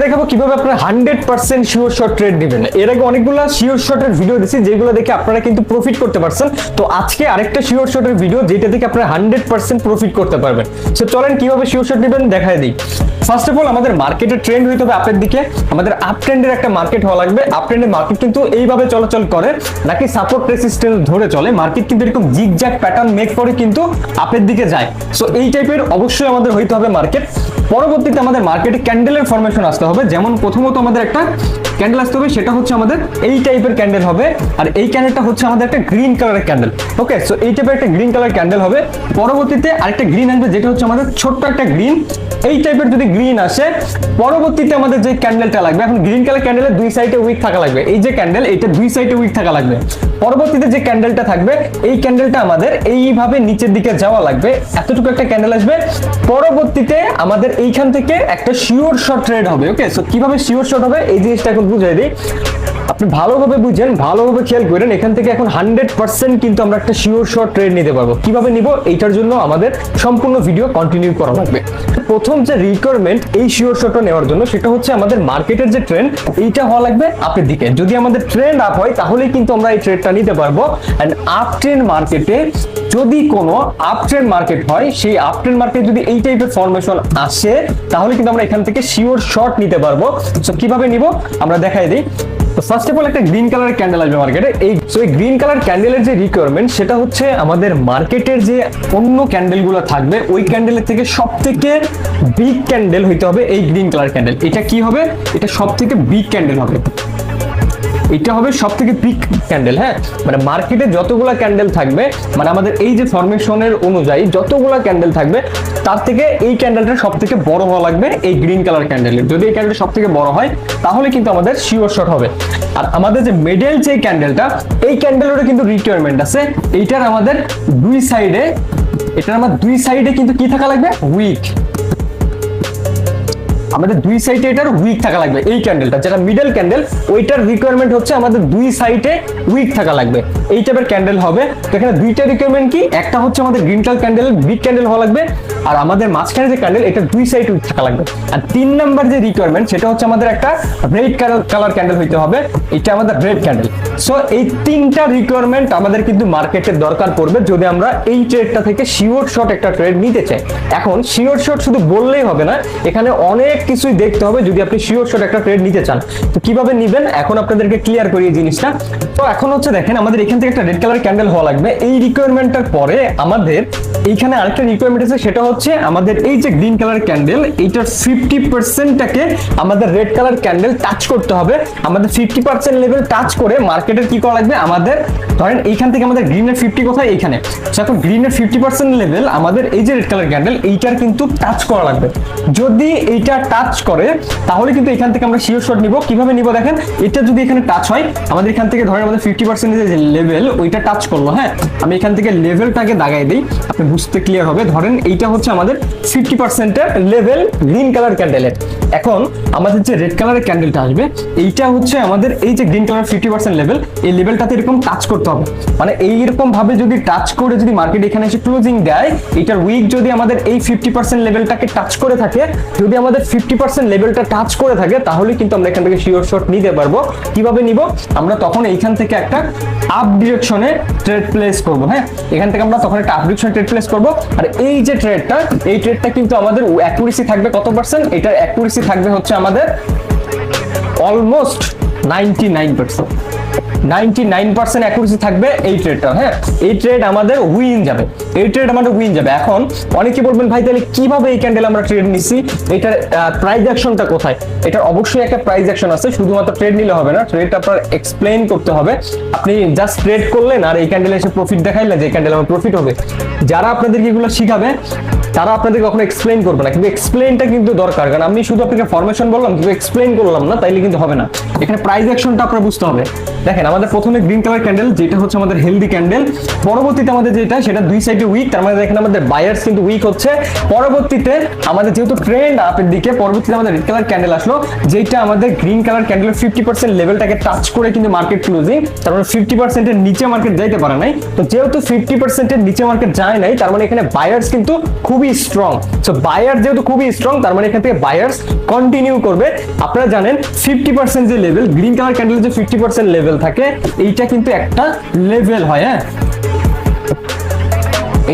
দেখাবো কিভাবে আপনারা 100% শিওর শট ট্রেড নেবেন। এর আগে অনেকগুলো শিওর শটের ভিডিও দিয়েছি যেগুলো দেখে আপনারা কিন্তু প্রফিট করতে পারছেন। তো আজকে আরেকটা শিওর শটের ভিডিও যেটা থেকে আপনারা 100% প্রফিট করতে পারবেন। সো চলেন কিভাবে শিওর শট নেবেন দেখাই দিই। ফার্স্ট অফ অল আমাদের মার্কেটের ট্রেন্ড হইতে হবে আপের দিকে। আমাদের আপ ট্রেন্ডের একটা মার্কেট হওয়া লাগবে। আপ ট্রেন্ডের মার্কেট কিন্তু এইভাবে চলাচল করে নাকি সাপোর্ট রেসিস্টেন্স ধরে চলে। মার্কেট কিন্তু এরকম জিগজ্যাগ প্যাটার্ন মেক করে কিন্তু আপের দিকে যায়। সো এই টাইপের অবশ্যই আমাদের হইতে হবে মার্কেট। পরবর্তীতে আমাদের মার্কেটে ক্যান্ডেলের ফরমেশন আসতে হবে। যেমন প্রথমত আমাদের একটা ক্যান্ডেল আসতে হবে, সেটা হচ্ছে আমাদের এই টাইপের ক্যান্ডেল হবে। আর এই ক্যান্ডেলটা হচ্ছে আমাদের একটা গ্রিন কালারের ক্যান্ডেল। ওকে, সো এই টাইপের একটা গ্রিন কালার ক্যান্ডেল হবে। পরবর্তীতে আরেকটা গ্রিন আসবে যেটা হচ্ছে আমাদের ছোট্ট একটা গ্রিন। এই টাইপের যদি গ্রিন আসে, পরবর্তীতে আমাদের যে ক্যান্ডেলটা লাগবে, এখন গ্রিন কালার ক্যান্ডেলের দুই সাইডে উইক থাকা লাগবে। এই যে ক্যান্ডেল, এটা দুই সাইডে উইক থাকা লাগবে। পরবর্তীতে যে ক্যান্ডেলটা থাকবে, এই ক্যান্ডেলটা আমাদের এইভাবে নিচের দিকে যাওয়া লাগবে। এতটুকু একটা ক্যান্ডেল আসবে। পরবর্তীতে আমাদের এইখান থেকে একটা শিওর শট ট্রেড হবে। ওকে, সো কিভাবে শিওর শট হবে এই জিনিসটা এখন বুঝিয়ে দিই। আপনি ভালোভাবে বুঝেন, ভালোভাবে খেয়াল করেন। এখান থেকে এখন 100% কিন্তু আমরা একটা শিওর শট ট্রেড নিতে পারবো। কিভাবে নিব এইটার জন্য আমাদের সম্পূর্ণ ভিডিও কন্টিনিউ করা লাগবে। প্রথম যে রিকোয়ারমেন্ট এই শিওর শটটা নেওয়ার জন্য, সেটা হচ্ছে আমাদের মার্কেটের যে ট্রেন্ড এইটা হওয়া লাগবে আপের দিকে। যদি আমাদের ট্রেন্ড আপ হয় তাহলেই কিন্তু আমরা এই ট্রেডটা নিতে পারবো। এন্ড আপ ট্রেন্ড মার্কেটে যদি কোনো আপ ট্রেন্ড মার্কেট হয়, সেই আপ ট্রেন্ড মার্কেট যদি এই টাইপের ফরমেশন আসে, তাহলে কিন্তু আমরা এখান থেকে শিওর শট নিতে পারবো। সো কিভাবে নিব আমরা দেখাই দিই। তো ফার্স্ট অফ অল একটা গ্রিন কালারের ক্যান্ডেল আসবে মার্কেটে। এই গ্রিন কালার ক্যান্ডেলের যে রিকোয়ারমেন্ট, সেটা হচ্ছে আমাদের মার্কেটের যে অন্য ক্যান্ডেলগুলো থাকবে ওই ক্যান্ডেলের থেকে সব থেকে বিগ ক্যান্ডেল হইতে হবে এই গ্রিন কালার ক্যান্ডেল। এটা কি হবে? এটা সব থেকে বিগ ক্যান্ডেল হবে। এটা হবে সব থেকে বিগ ক্যান্ডেল। হ্যাঁ, মানে মার্কেটে যতগুলা ক্যান্ডেল থাকবে, মানে আমাদের এই যে ফরমেশনের অনুযায়ী যতগুলা ক্যান্ডেল থাকবে, তার থেকে এই ক্যান্ডেলটা সব থেকে বড় হওয়া লাগবে এই গ্রিন কালার ক্যান্ডেলের। যদি এই ক্যান্ডেলটা সব থেকে বড় হয় তাহলে কিন্তু আমাদের শিওর শট হবে। আর আমাদের যে মিডল যে ক্যান্ডেলটা, এই ক্যান্ডেলেরও কিন্তু রিকোয়ারমেন্ট আছে। এইটার আমাদের দুই সাইডে, এটার আমার দুই সাইডে কিন্তু কি থাকা লাগবে? উইক। আমাদের দুই সাইডে এটার উইক থাকা লাগবে। এই ক্যান্ডেলটা যেটা মিডল ক্যান্ডেল, ওইটার রিকোয়ারমেন্ট হচ্ছে আমাদের দুই সাইডে উইক থাকা লাগবে। এই টাইপের ক্যান্ডেল হবে। তো এখানে দুইটা রিকোয়ারমেন্ট কি, একটা হচ্ছে আমাদের green colour candle big candle হওয়া লাগবে, আর আমাদের মাঝখানে যে ক্যান্ডেল এটা দুই সাইড উইক থাকা লাগবে। আর তিন নাম্বার যে রিকোয়ারমেন্ট, সেটা হচ্ছে আমাদের একটা রেড কালার ক্যান্ডেল হইতে হবে। এটা আমাদের রেড ক্যান্ডেল। সো এই তিনটা রিকোয়ারমেন্ট আমাদের কিন্তু মার্কেটের দরকার পড়বে যদি আমরা এই ট্রেডটা থেকে শিওর শট একটা ট্রেড নিতে চাই। এখন শিওর শট শুধু বললেই হবে না, এখানে অনেক কিছুই দেখতে হবে যদি আপনি শিওর শট একটা ট্রেড নিতে চান। তো কিভাবে নিবেন এখন আপনাদেরকে ক্লিয়ার করি এই জিনিসটা। তো এখন হচ্ছে দেখেন, আমাদের এখান থেকে একটা রেড কালার ক্যান্ডেল হওয়া লাগবে। এই রিকোয়ারমেন্টটার পরে আমাদের এইখানে আরেকটা রিকোয়ারমেন্ট আছে, সেটা হচ্ছে আমাদের এই যে গ্রিন কালার ক্যান্ডেল, এইটার 50%টাকে আমাদের রেড কালার ক্যান্ডেল টাচ করতে হবে। আমাদের 50% লেভেল টাচ করে মার্কেটের কি করা লাগবে, আমাদের ধরেন এইখান থেকে আমাদের গ্রিনের 50 কোথায়, এইখানে। এখন গ্রিনের 50% লেভেল আমাদের এই যে রেড কালার ক্যান্ডেল, এইটার কিন্তু টাচ করা লাগবে। যদি এইটা টাচ করে তাহলে কিন্তু এখান থেকে আমরা শিওর শট নিব। কিভাবে নিব দেখেন, এটা যদি এখানে টাচ হয়, আমাদের এখান থেকে ধরেন আমাদের 50% যে লেভেল ওইটা টাচ করলো। হ্যাঁ, আমি এখান থেকে লেভেলটাকে দাগাই দিই, আপনি বুঝতে ক্লিয়ার হবে। ধরেন এইটা হচ্ছে আমাদের 50% এর লেভেল গ্রিন কালার ক্যান্ডেলের। এখন আমাদের যে রেড কালারের ক্যান্ডেলটা আসবে, এইটা হচ্ছে আমাদের এই যে গ্রিন কালার 50% লেভেল, এই লেভেলটাতে এরকম টাচ করতে হবে। মানে এইরকম ভাবে যদি টাচ করে যদি মার্কেট এখানে এসে ক্লোজিং দেয়, এটার উইক যদি আমাদের এই 50% লেভেলটাকে টাচ করে থাকে, যদি আমাদের 50% লেভেলটা টাচ করে থাকে, তাহলে কিন্তু আমরা এখান থেকে শিওর শট নিতে পারবো। কিভাবে নিব আমরা, তখন এইখান থেকে একটা আপ ডিরেকশনে ট্রেড প্লেস করব। হ্যাঁ, এখান থেকে আমরা তখন একটা আপ ডিরেকশনে ট্রেড প্লেস করব। আর এই যে ট্রেডটা, এই ট্রেডটা কিন্তু আমাদের অ্যাকুরেসি থাকবে কত পার্সেন্ট? এটার অ্যাকুরেসি থাকবে হচ্ছে আমাদের অলমোস্ট 99%। 99% অ্যাকুরেসি থাকবে এই ট্রেডটা। হ্যাঁ, এই ট্রেড আমাদের উইন যাবে, এই ট্রেড আমাদের উইন যাবে। এখন অনেকে বলবেন ভাই তাহলে কিভাবে এই ক্যান্ডেল আমরা ট্রেড নিছি, এটার প্রাইস অ্যাকশনটা কোথায়? এটার অবশ্যই একটা প্রাইস অ্যাকশন আছে, শুধুমাত্র ট্রেড নিলে হবে না, ট্রেডটা আপনার এক্সপ্লেইন করতে হবে। আপনি জাস্ট ট্রেড করলেন আর এই ক্যান্ডেলে এসে প্রফিট দেখাইলেন যে এই ক্যান্ডেল আমার প্রফিট হবে, যারা আপনাদেরকে এগুলো শিখাবে তারা আপনাদের কখনো এক্সপ্লেইন করবে না, কিন্তু এক্সপ্লেইনটা কিন্তু দরকার। কারণ আমি শুধু আপনাকে ফরমেশন বললাম কিন্তু এক্সপ্লেইন করলাম না, তাইলে কিন্তু হবে না। এখানে প্রাইস অ্যাকশনটা আপনার বুঝতে হবে। দেখেন আমাদের প্রথমে গ্রিন কালার ক্যান্ডেল, যেটা হচ্ছে আমাদের হেলদি ক্যান্ডেল। পরবর্তীতে আমাদের যেটা, সেটা দুই সাইডে উইক, তার মানে দেখেন আমাদের বায়ার্স কিন্তু উইক হচ্ছে। পরবর্তীতে আমাদের যেহেতু ট্রেন্ড আপের দিকে, পরবর্তীতে আমাদের রেড কালার ক্যান্ডেল আসলো, যেটা আমাদের গ্রিন কালার ক্যান্ডেলের 50% লেভেলটাকে টাচ করে কিন্তু মার্কেট ক্লোজিং, তার মানে 50% এর নিচে মার্কেট যাইতে পারে নাই। তো যেহেতু 50% এর নিচে মার্কেট যায় নাই, তার মানে এখানে বায়ার্স কিন্তু খুবই স্ট্রং। সো বায়ার যেহেতু খুবই স্ট্রং, তার মানে এখান থেকে বায়ার্স কন্টিনিউ করবে। আপনারা জানেন 50% যে লেভেল, গ্রিন কালার ক্যান্ডেলের যে 50% লেভেল থাকে, এইটা কিন্তু একটা লেভেল হয়। হ্যাঁ,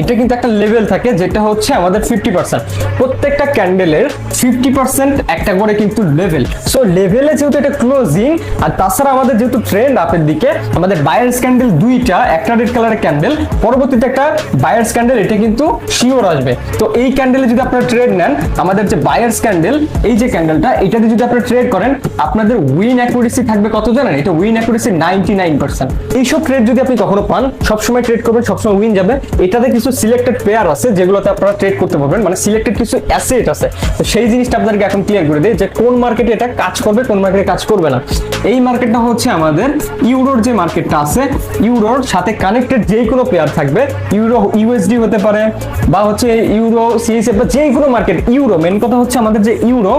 এটা কিন্তু একটা লেভেল থাকে, যেটা হচ্ছে আমাদের 50%। প্রত্যেকটা ক্যান্ডেলের 50% একটা করে কিন্তু লেভেল। সো লেভেলে যেহেতু এটা ক্লোজিং, আর তাছাড়া আমাদের যেহেতু ট্রেন্ড আপের দিকে, আমাদের বায়ার্স ক্যান্ডেল দুইটা, একটা রেড কালারের ক্যান্ডেল, পরবর্তীতে একটা বায়ার্স ক্যান্ডেল, এটা কিন্তু শিওর আসবে। তো এই ক্যান্ডেলে যদি আপনারা ট্রেড নেন, আমাদের যে বায়ার্স ক্যান্ডেল, এই যে ক্যান্ডেলটা, এটাতে যদি আপনারা ট্রেড করেন, আপনাদের উইন অ্যাকুরেসি থাকবে কত জানেন? এটা উইন অ্যাকুরেসি 99%। এইসব ট্রেড যদি আপনি কখনো পান, সবসময় ট্রেড করবেন, সবসময় উইন যাবে। এটাতে কিছু সিলেক্টেড পেয়ার আছে যেগুলোতে আপনারা ট্রেড করতে পারবেন, মানে সিলেক্টেড কিছু অ্যাসেট আছে। তো সেই জিনিসটা আপনাদেরকে এখন ক্লিয়ার করে দেই যে কোন মার্কেটে এটা কাজ করবে, কোন মার্কেটে কাজ করবে না। এই মার্কেটটা হচ্ছে আমাদের ইউরোর যে মার্কেটটা আছে, ইউরোর সাথে কানেক্টেড যে কোনো পেয়ার থাকবে। ইউরো ইউএসডি হতে পারে, বা হচ্ছে ইউরো সিএসএফ, বা যে কোনো মার্কেট। ইউরো, মেন কথা হচ্ছে আমাদের যে ইউরো,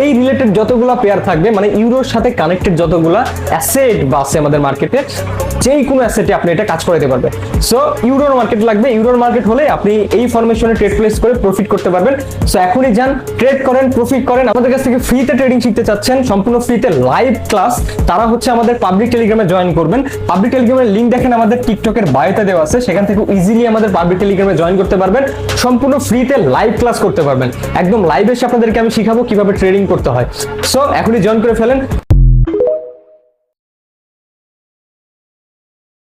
এই রিলেটেড যতগুলা পেয়ার থাকবে, মানে ইউরোর সাথে কানেক্টেড যতগুলা অ্যাসেট বা আছে আমাদের মার্কেটে, যেই কোনো অ্যাসেটে আপনি এটা কাজ করাতে পারবে। সো ইউরোর মার্কেট লাগবে, ইউরোর মার্কেট হলে আপনি এই ফরমেশনে ট্রেড প্লেস করে প্রফিট করতে পারবেন। সো এখনই যান, ট্রেড করেন, প্রফিট করেন। আমাদের কাছ থেকে ফ্রিতে ট্রেডিং শিখতে চাচ্ছেন, সম্পূর্ণ ফ্রিতে লাইভ ক্লাস, তারা হচ্ছে আমাদের পাবলিক টেলিগ্রামে জয়েন করবেন। পাবলিক টেলিগ্রামের লিংক দেখেন আমাদের টিকটকের বায়োতে দেওয়া আছে, সেখান থেকে ইজিলি আমাদের পাবলিক টেলিগ্রামে জয়েন করতে পারবেন। সম্পূর্ণ ফ্রিতে লাইভ ক্লাস করতে পারবেন, একদম লাইভ এসে আপনাদেরকে আমি শিখাবো কিভাবে ট্রেডিং করতে হয়। সো এখনই জয়েন করে ফেলেন।